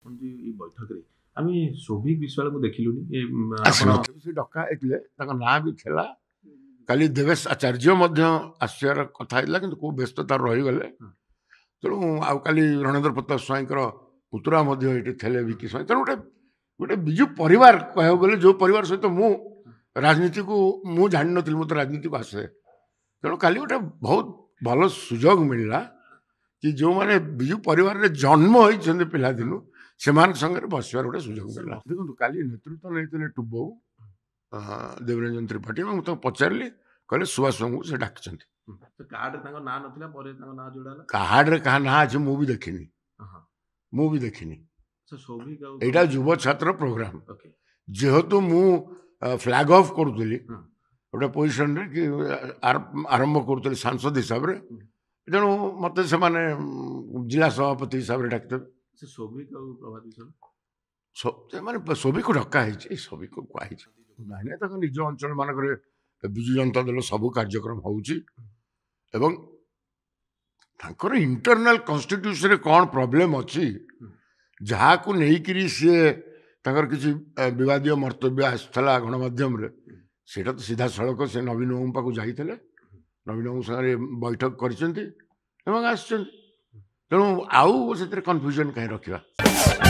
बैठक रे आमी शोभिक विश्वाल को देखिलुनी से डका आइले ना भी थिला काली देवेश आचार्य आसार कथा कि कौ व्यस्तता रहीगले तेणु आउ काली रणेन्द्र प्रताप स्वाईंकर पुतुरा थे विकी स्वाई तेणु गोटे गोटे विजु परिवार कह गले जो परिवार सहित मु राजनीति को मु जान नी मत राजनीति को आसे तेणु काली गोटे बहुत भल सुजोग मिलला कि जो माने विजु परिवार रे जन्म होइछन्ते पिला दिनु सेमान संगे बसवार गोटे सुजोग मिलला देखो काली नेतृत्व नहीं टुबो देवरंजन त्रिपाठी मुझे पचारि कहले सुभाष बाबू से डाक कार्ड रे क्या ना अच्छे मुझे भी देखनी यहाँ युव छात्र प्रोग्राम जेहेतु मु फ्लैग ऑफ करुली गोटे पोजिशन रे कि आरंभ करुली सांसद हिसाब से तेणु मत से जिला सभापति हिसाब से डाक सभी को डकाई सभी को कहुई ना निज अंचल मानक विजु जनता दल सबू कार्यक्रम होकर इंटरनल कन्स्टिट्यूशन कौन प्रॉब्लम अच्छी जहाँ को लेकिन सी किसी विवादीय मर्तव्य आसला गणमाध्यम सेटा तो सीधा सड़क से नवीन बाबू पाक जाते नवीन बाबू सारे बैठक कर तेणु आउ से कन्फ्यूजन कहीं रखा।